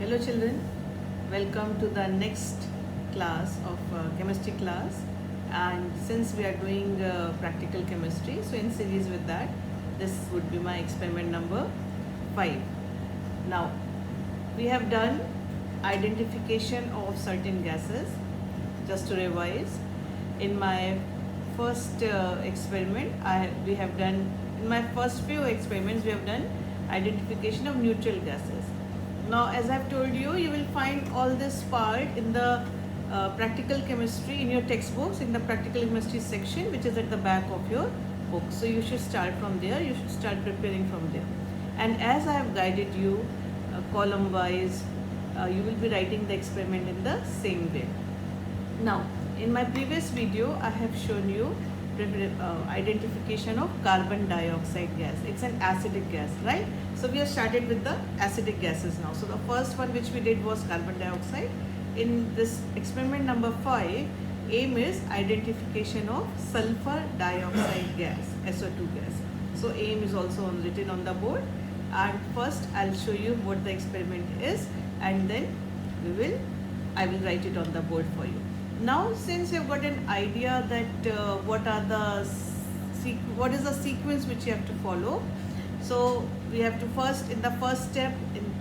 Hello children, welcome to the next class of chemistry class. And since we are doing practical chemistry, so in series with that, this would be my experiment number 5. Now, we have done identification of certain gases. Just to revise, in my first experiment, we have done, in my first few experiments, we have done identification of neutral gases. Now, as I've told you, you will find all this part in the practical chemistry in your textbooks, in the practical chemistry section, which is at the back of your book. So you should start from there, you should start preparing from there. And as I have guided you column wise, you will be writing the experiment in the same way. Now, in my previous video, I have shown you identification of carbon dioxide gas. It's an acidic gas, right? So we have started with the acidic gases now. So the first one which we did was carbon dioxide. In this experiment number 5, aim is identification of sulfur dioxide gas, SO2 gas. So aim is also written on the board. And first I'll show you what the experiment is, and then I will write it on the board for you. Now, since you've got an idea that what is the sequence which you have to follow, so we have to first, in the first step,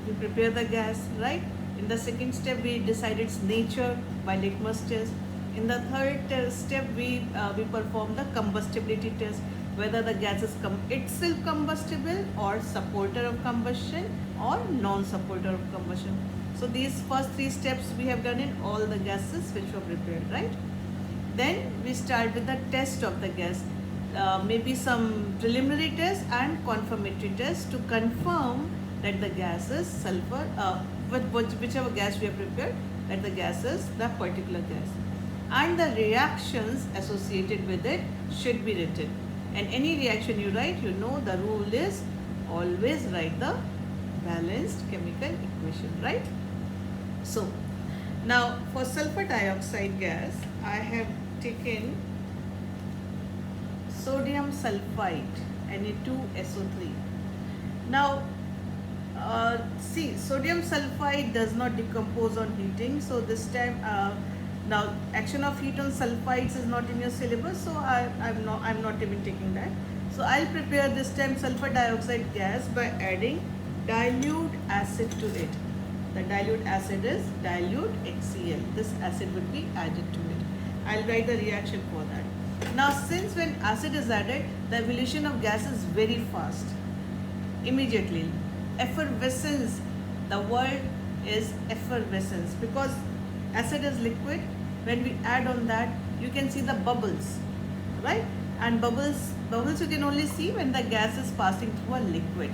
we prepare the gas, right? In the second step, we decide its nature by litmus test. In the third step, we perform the combustibility test, whether the gas is itself combustible or supporter of combustion or non-supporter of combustion. So these first 3 steps we have done in all the gases which were prepared, right? Then we start with the test of the gas. Maybe some preliminary tests and confirmatory tests to confirm that the gas is sulfur, with whichever gas we have prepared, that the gas is the particular gas. And the reactions associated with it should be written. And any reaction you write, you know the rule is always write the balanced chemical equation, right? So, now for sulfur dioxide gas, I have taken sodium sulfite, Na2SO3. Now, see, sodium sulfite does not decompose on heating. So this time, now action of heat on sulfites is not in your syllabus. So I'm not even taking that. So I'll prepare this time sulfur dioxide gas by adding dilute acid to it. The dilute acid is dilute HCl. This acid would be added to it. I'll write the reaction for that. Now, since when acid is added, the evolution of gas is very fast. Immediately, effervescence, the word is effervescence, because acid is liquid. When we add on that, you can see the bubbles, right? And bubbles you can only see when the gas is passing through a liquid.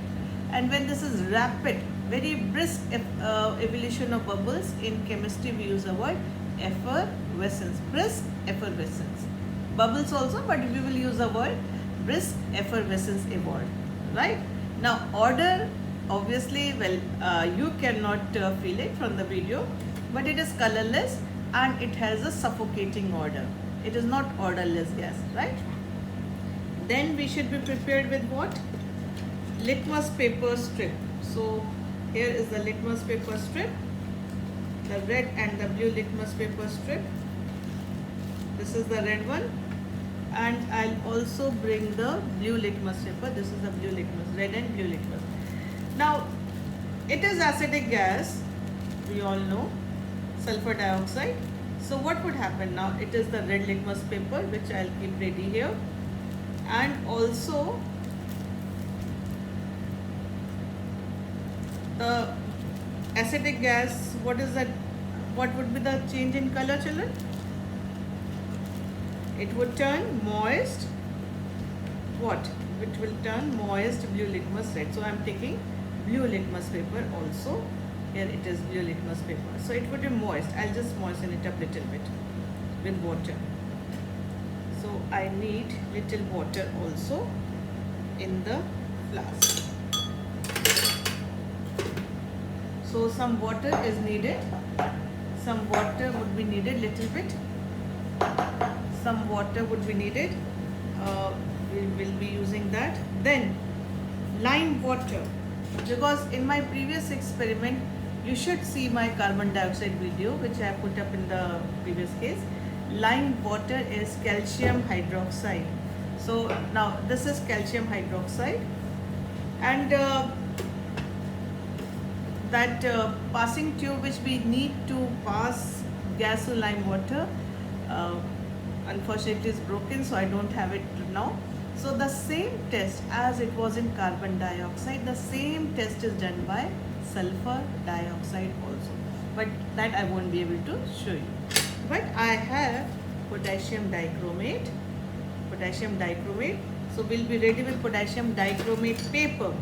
And when this is rapid, very brisk evolution of bubbles, in chemistry we use the word effervescence, brisk effervescence. Bubbles also, but we will use the word brisk effervescence evolved, right? Now, order, obviously, well, you cannot feel it from the video, but it is colorless and it has a suffocating odor. It is not odorless gas, right? Then we should be prepared with what? Litmus paper strip. So here is the litmus paper strip, the red and the blue litmus paper strip. This is the red one, and I'll also bring the blue litmus paper. This is the blue litmus, red and blue litmus. Now, it is acidic gas, we all know, sulfur dioxide. So what would happen now? It is the red litmus paper, which I'll keep ready here, and also the acidic gas. What is that? What would be the change in color, children? It would turn moist. What? It will turn moist blue litmus red. So I am taking blue litmus paper also. Here it is blue litmus paper. So it would be moist. I'll just moisten it up little bit with water. So I need little water also in the flask. So some water is needed. Some water would be needed little bit. Some water would be needed. We will be using that. Then lime water. because in my previous experiment you should see my carbon dioxide video which I put up in the previous case. Lime water is calcium hydroxide. So now this is calcium hydroxide, and that passing tube which we need to pass gas to lime water, uh, unfortunately is broken, so I don't have it now. So the same test as it was in carbon dioxide, the same test is done by sulfur dioxide also, but that I won't be able to show you. But I have potassium dichromate. So we'll be ready with potassium dichromate paper.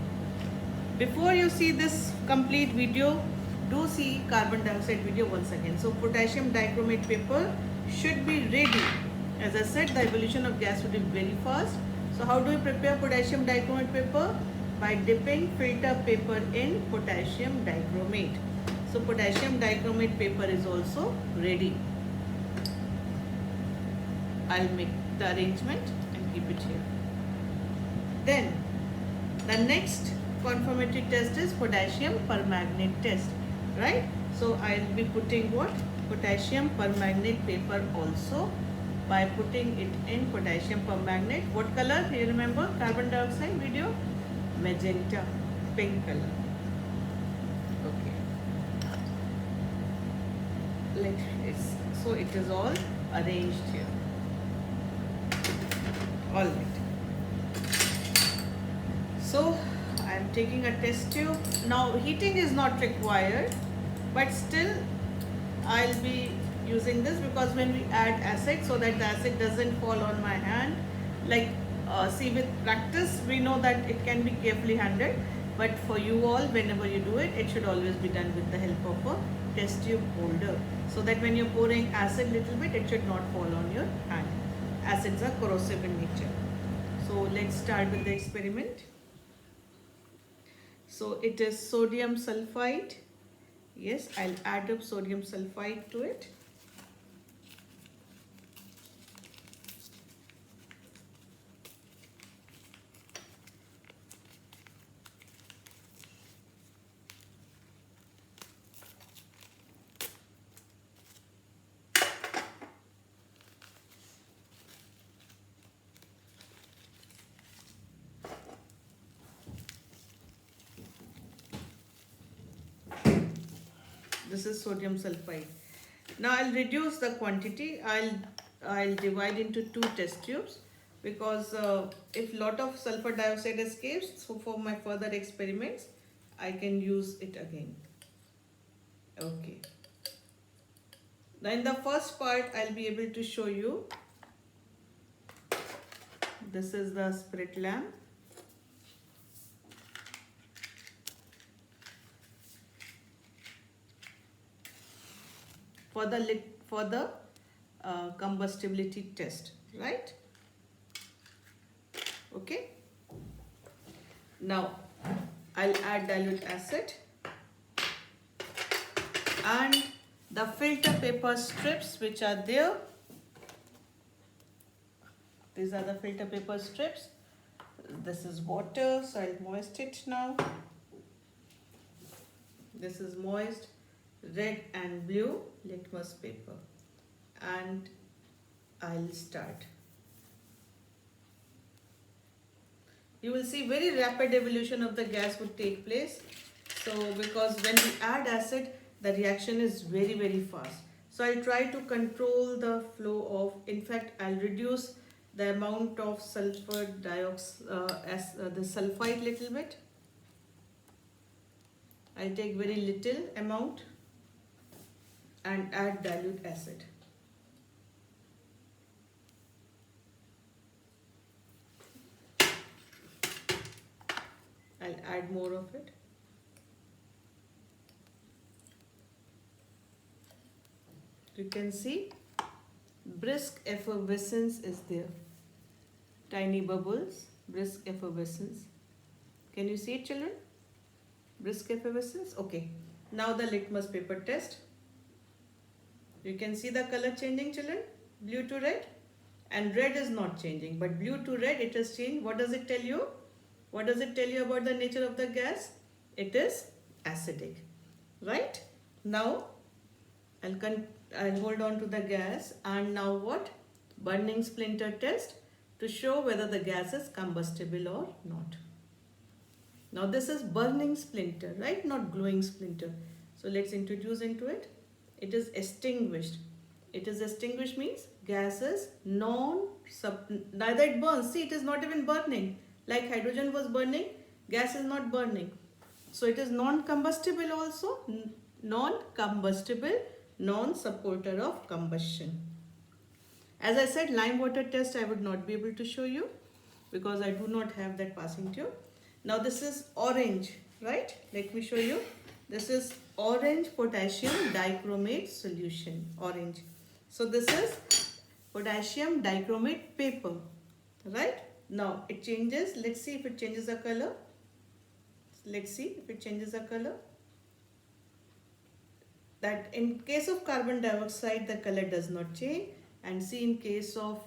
Before you see this complete video, do see carbon dioxide video once again. So potassium dichromate paper should be ready. As I said, the evolution of gas would be very fast. So how do we prepare potassium dichromate paper? By dipping filter paper in potassium dichromate. So potassium dichromate paper is also ready. I'll make the arrangement and keep it here. Then the next confirmatory test is potassium permanganate test, right? So I'll be putting what? Potassium permanganate paper also, by putting it in potassium permanganate. What color? You remember carbon dioxide video? Magenta, pink color. Okay. So it is all arranged here. All right. So I am taking a test tube. Now heating is not required, but still I'll be using this because when we add acid, so that the acid doesn't fall on my hand. Like see, with practice we know that it can be carefully handled, but for you all, whenever you do it, it should always be done with the help of a test tube holder, so that when you're pouring acid little bit, it should not fall on your hand. Acids are corrosive in nature. So let's start with the experiment. So it is sodium sulfide. Yes, I'll add up sodium sulfide to it. This is sodium sulfide. Now I'll reduce the quantity. I'll divide into 2 test tubes, because if lot of sulfur dioxide escapes, so for my further experiments I can use it again. Okay. Now in the first part I'll be able to show you. This is the spirit lamp. For the combustibility test, right? Okay. Now I'll add dilute acid and the filter paper strips which are there. These are the filter paper strips. This is water, so I'll moist it now. This is moist red and blue litmus paper, and I'll start. You will see very rapid evolution of the gas would take place. So because when we add acid, the reaction is very, very fast. So I'll try to control the flow of, in fact, I'll reduce the amount of sulfur dioxide, the sulfide little bit. I'll take very little amount and add dilute acid. I'll add more of it. You can see brisk effervescence is there. Tiny bubbles, brisk effervescence. Can you see it, children? Brisk effervescence. Okay. Now the litmus paper test. You can see the color changing, children. Blue to red. And red is not changing, but blue to red it has changed. What does it tell you? What does it tell you about the nature of the gas? It is acidic. right? Now I'll hold on to the gas, and now what? Burning splinter test to show whether the gas is combustible or not. Now this is burning splinter, right? Not glowing splinter. So let's introduce into it. It is extinguished. It is extinguished means gas is neither it burns. See, it is not even burning. Like hydrogen was burning, gas is not burning. So it is non-combustible also, non-combustible, non-supporter of combustion. As I said, lime water test I would not be able to show you because I do not have that passing tube. Now this is orange, right? Let me show you. This is orange potassium dichromate solution, orange. So this is potassium dichromate paper, right? Now it changes. Let's see if it changes the color. Let's see if it changes the color. That in case of carbon dioxide, the color does not change. And see, in case of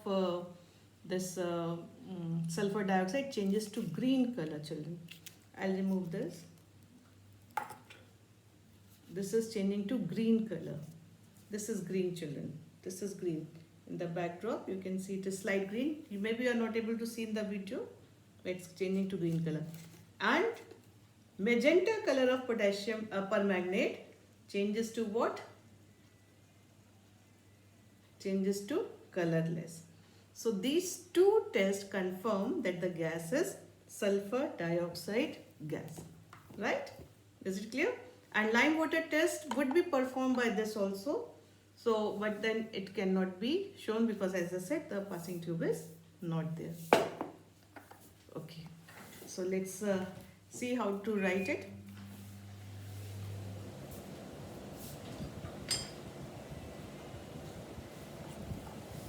sulfur dioxide, changes to green color, children. I'll remove this. This is changing to green color. This is green, children. This is green. In the backdrop, you can see it is slight green. You maybe are not able to see in the video, but it's changing to green color. And magenta color of potassium permanganate changes to what? Changes to colorless. So these two tests confirm that the gas is sulfur dioxide gas, right? Is it clear? And lime water test would be performed by this also. So, but then it cannot be shown because, as I said, the passing tube is not there. Okay. So let's see how to write it.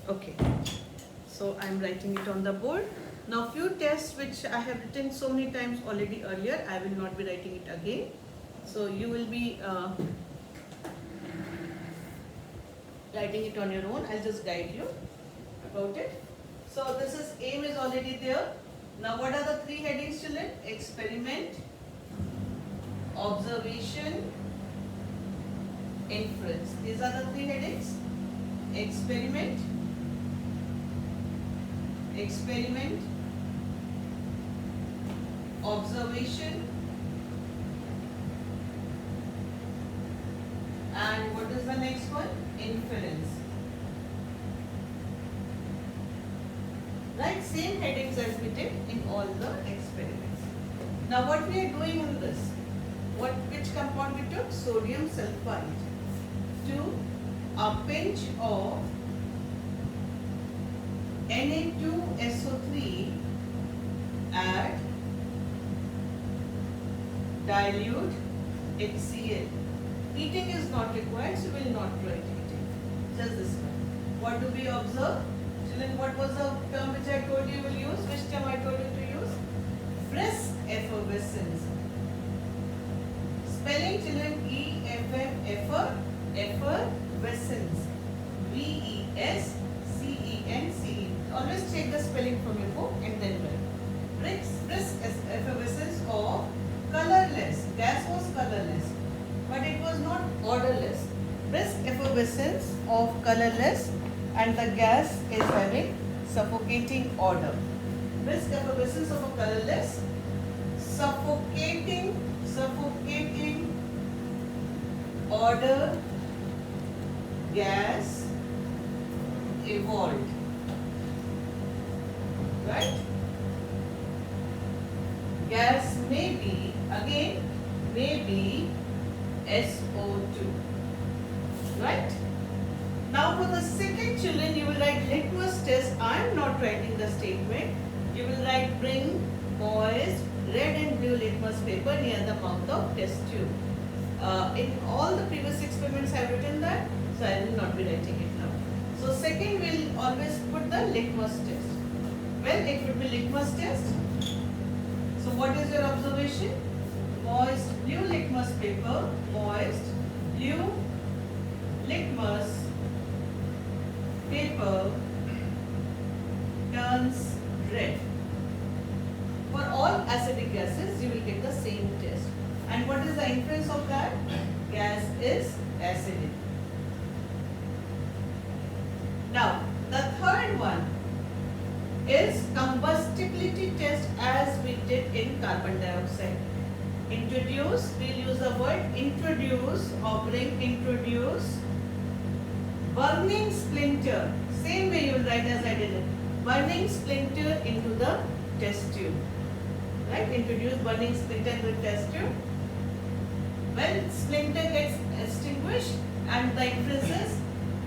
Okay, so I'm writing it on the board. Now few tests which I have written so many times already earlier, I will not be writing it again. So you will be writing it on your own. I'll just guide you about it. So this is aim is already there. Now what are the three headings, children? Experiment, observation, inference. These are the three headings. Experiment, observation, and what is the next one? Inference. Right, same headings as we did in all the experiments. Now what we are doing in this? Which compound we took? Sodium sulfide. To a pinch of Na2SO3 add dilute HCl. Heating is not required, so we will not write heating. Just this one. What do we observe? Children, what was the term which I told you will use? Which term I told you to use? Brisk effervescence. Spelling, children, effervescence. VESCENCE. Always check the spelling from your book and then write. Brisk effervescence of colorless. Gas was colorless, but it was not odorless. Brisk effervescence of colorless, and the gas is having suffocating odor. Brisk effervescence of a colorless, suffocating odor gas evolved. Right? Gas may be SO2. Right? Now for the second, children, you will write litmus test. I am not writing the statement. You will write bring moist red and blue litmus paper near the mouth of test tube. In all the previous experiments I have written that, so I will not be writing it now. So second, we will always put the litmus test. Well, it would be litmus test. So what is your observation? Moist blue litmus paper, moist blue litmus paper turns red. For all acidic gases, you will get the same test. And what is the inference of that? Gas is acidic. Now, the third one is combustibility test as we did in carbon dioxide. Introduce, we'll use the word introduce or bring introduce. Burning splinter, same way you will write as I did it. Burning splinter into the test tube. Right? Introduce burning splinter into the test tube. When splinter gets extinguished and the inference is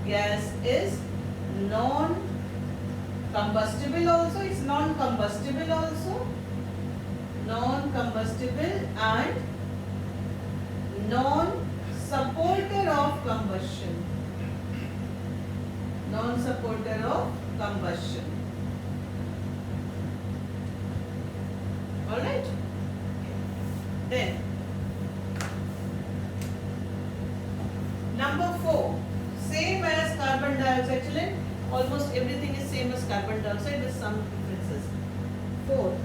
gas is non-combustible also, it's non-combustible also, non-combustible and non-supporter of combustion. Non-supporter of combustion. Alright? Then, number 4, same as carbon dioxide. Children, almost everything is same as carbon dioxide with some differences. 4,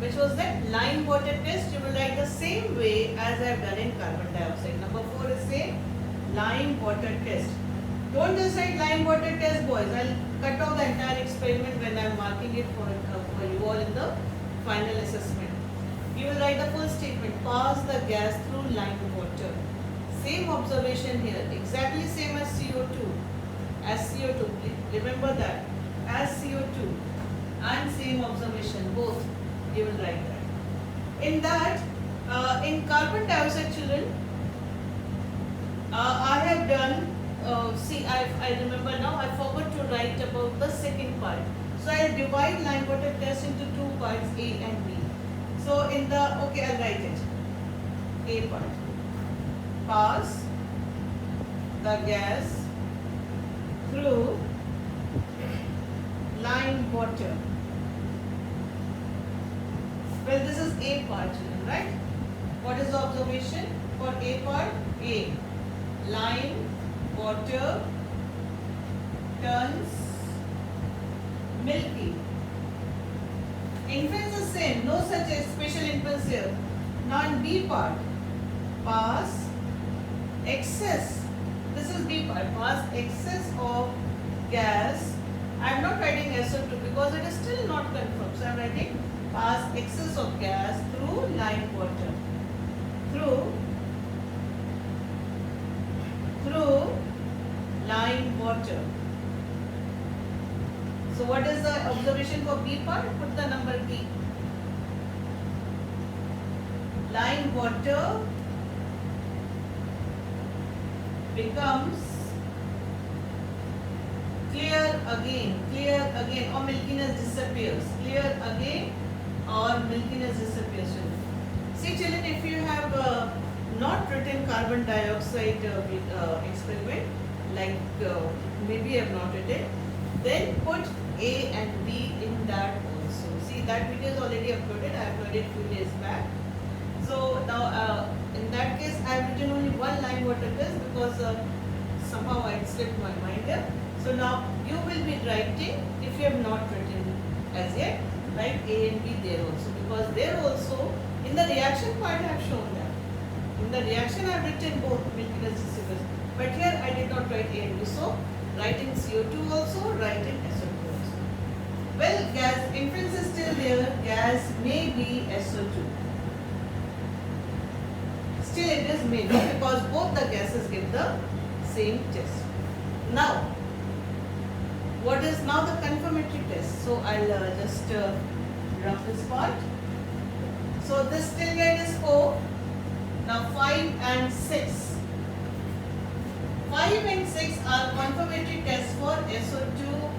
which was that lime water test, you will write the same way as I have done in carbon dioxide. Number 4 is same, lime water test. Don't just write lime water test, boys. I'll cut off the entire experiment when I am marking it for you all in the final assessment. You will write the full statement, pass the gas through lime water. Same observation here, exactly same as CO2. As CO2, remember that. As CO2 and same observation, both you will write that. In that, in carbon dioxide, children, I have done, I remember now, I forgot to write about the second part. So I will divide lime water test into two parts, A and B. So in the, okay, I'll write it. A part. Pass the gas through lime water. Well, this is A part, children, right? What is the observation for A part? A. Lime water turns milky. Inference is same, no such a special inference here. Now in B part, pass excess, this is B part, pass excess of gas. I am not writing SO2 because it is still not confirmed. So I am writing pass excess of gas through lime water. Through lime water. So what is the observation for B part? Put the number B. Lime water becomes clear again, or milkiness disappears. Clear again or milkiness disappears. See children, if you have not written carbon dioxide experiment, like maybe I have not written, then put A and B in that also. See, that video is already uploaded. I uploaded few days back. So now in that case I have written only one lime water test because somehow it slipped my mind here. So now you will be writing, if you have not written as yet, write A and B there also, because there also in the reaction part I have shown that. In the reaction I have written both milkiness disappears, but here I did not write A and B. So write in CO2 also, write in SO2 also. Well, gas inference is still there. Gas may be SO2. Still it is maybe because both the gases give the same test. Now, what is now the confirmatory test? So I'll just drop this part. So this till here is 4. Now 5 and 6. 5 and 6 are confirmatory tests for SO2.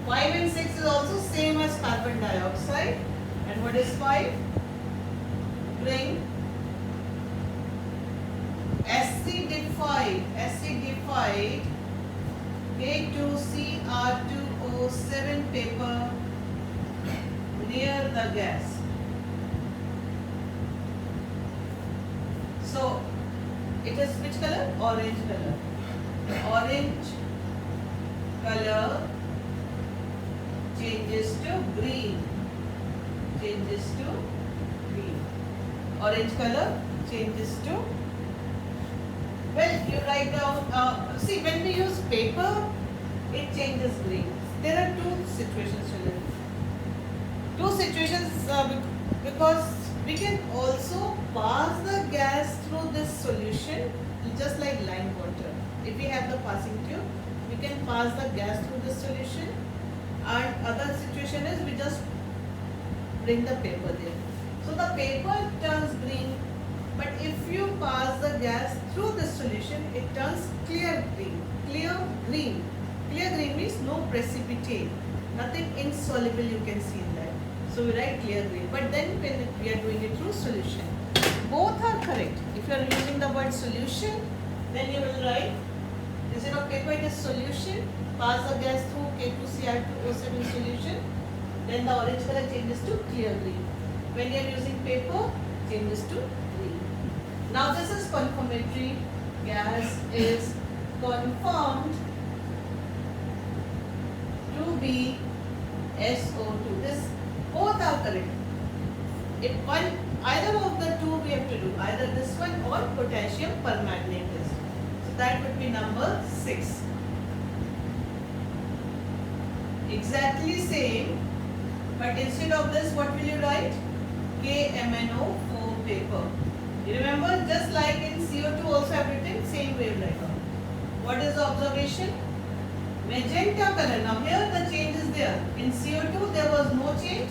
5 and 6 is also same as carbon dioxide. And what is 5? Bring acidified K2CR2O7 paper near the gas. So it is which color? Orange color. Orange color changes to green. Orange color changes to, well, you write down, see, when we use paper, it changes green. There are two situations, children. Two situations because we can also pass the gas through this solution just like lime water. If we have the passing tube, we can pass the gas through this solution, and other situation is we just bring the paper there. So the paper turns green, but if you pass the gas through this solution, it turns clear green. Clear green. Clear green means no precipitate, nothing insoluble you can see in that. So we write clear green. But then when we are doing it through solution, both are correct. If you are using the word solution, then you will write, instead of paper it is solution, pass the gas through K2Cr2O7 solution, then the orange color changes to clear green. When you are using paper, changes to green. Now this is confirmatory. Gas is confirmed to be SO2. This both are correct. If either of the two we have to do, either this one or potassium permanganate test. So that would be number 6. Exactly same, but instead of this, what will you write? KMNO4 paper. You remember, just like in CO2 also have written, same way right now. What is the observation? Magenta color. Now here the change is there. In CO2 there was no change.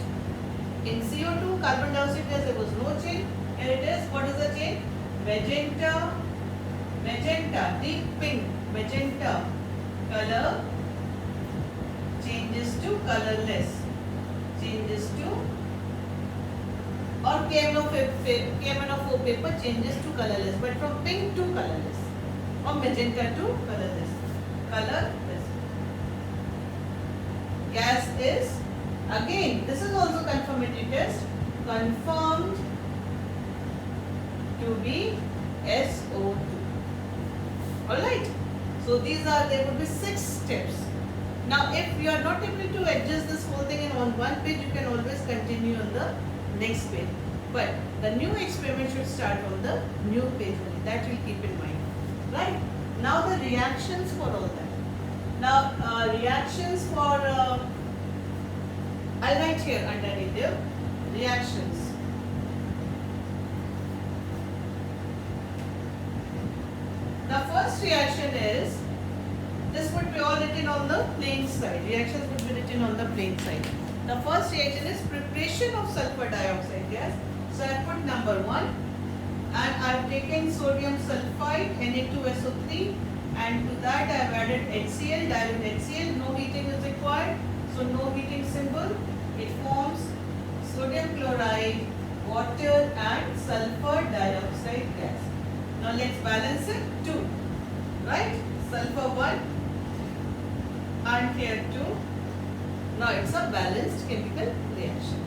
In CO2 carbon dioxide gas there was no change. Here it is. What is the change? Magenta, deep pink, magenta color changes to colorless. Changes to, or KMNO4 paper changes to colorless, but from pink to colorless, or magenta to colorless. Colorless. Gas is, again, this is also confirmatory test, confirmed to be SO2. Alright. So these are, there would be 6 steps. Now if you are not able to adjust this whole thing in on one page, you can always continue on the next page. But the new experiment should start on the new page only. That will keep in mind. Right? Now the reactions for all that. Now reactions for, I'll write here underneath there, reactions. The first reaction is, this would be all written on the plain side. Reactions would be written on the plain side. The first reaction is preparation of sulfur dioxide gas. So I put number 1, and I have taken sodium sulfide Na2SO3, and to that I have added HCl, dilute HCl. No heating is required, so no heating symbol. It forms sodium chloride, water and sulfur dioxide gas. Now let's balance it. 2, right? Sulfur 1 and here 2. Now it's a balanced chemical reaction.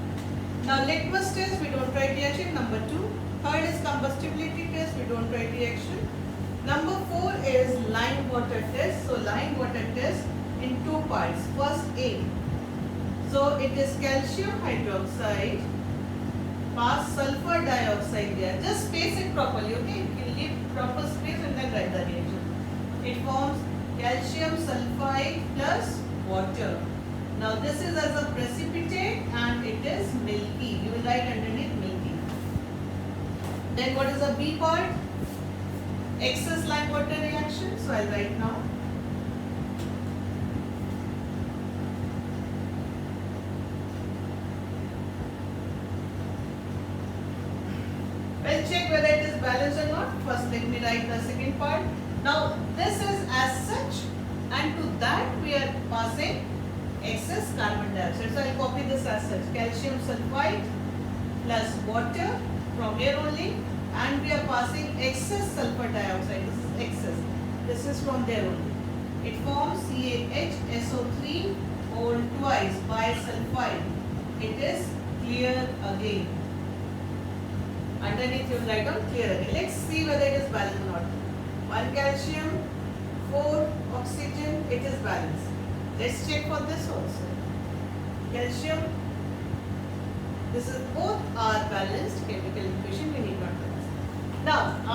Now litmus test, we don't write reaction. Number 2. Third is combustibility test, we don't write reaction. Number 4 is lime water test. So lime water test in 2 parts. First A. So it is calcium hydroxide pass sulfur dioxide gas. Just space it properly, okay? You can leave proper space and then write the reaction. It forms calcium sulfide plus water. Now this is as a precipitate and it is milky. You will write underneath milky. Then what is the B part? Excess lime water reaction. So I'll write now. Well, check whether it is balanced or not. First let me write the second part. Now this is as such, and to that we are passing excess carbon dioxide. So I will copy this as such. Calcium sulfide plus water from here only, and we are passing excess sulfur dioxide. This is excess. This is from there only. It forms CaHSO3 whole twice by sulfide. It is clear again. Underneath you will write down clear again. Let's see whether it is balanced or not. 1 calcium, 4 oxygen, it is balanced. Let's check for this also. Calcium, this is both are balanced chemical equation, we need not balance.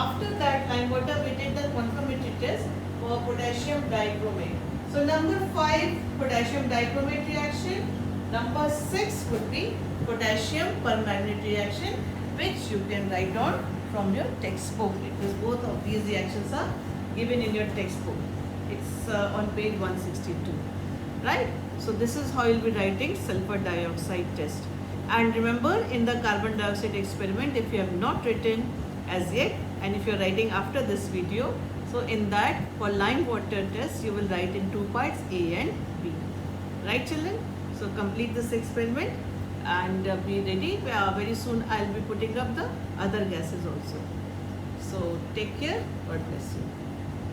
after that lime water we did the conformity test for potassium dichromate. So number 5 potassium dichromate reaction, number 6 would be potassium permanganate reaction, which you can write on from your textbook, because both of these reactions are given in your textbook. It's on page 162, right? So this is how you'll be writing sulfur dioxide test. And remember, in the carbon dioxide experiment, if you have not written as yet, and if you are writing after this video, so in that for lime water test you will write in 2 parts, A and B, right children? So complete this experiment and be ready. Very soon I'll be putting up the other gases also. So take care. God bless you.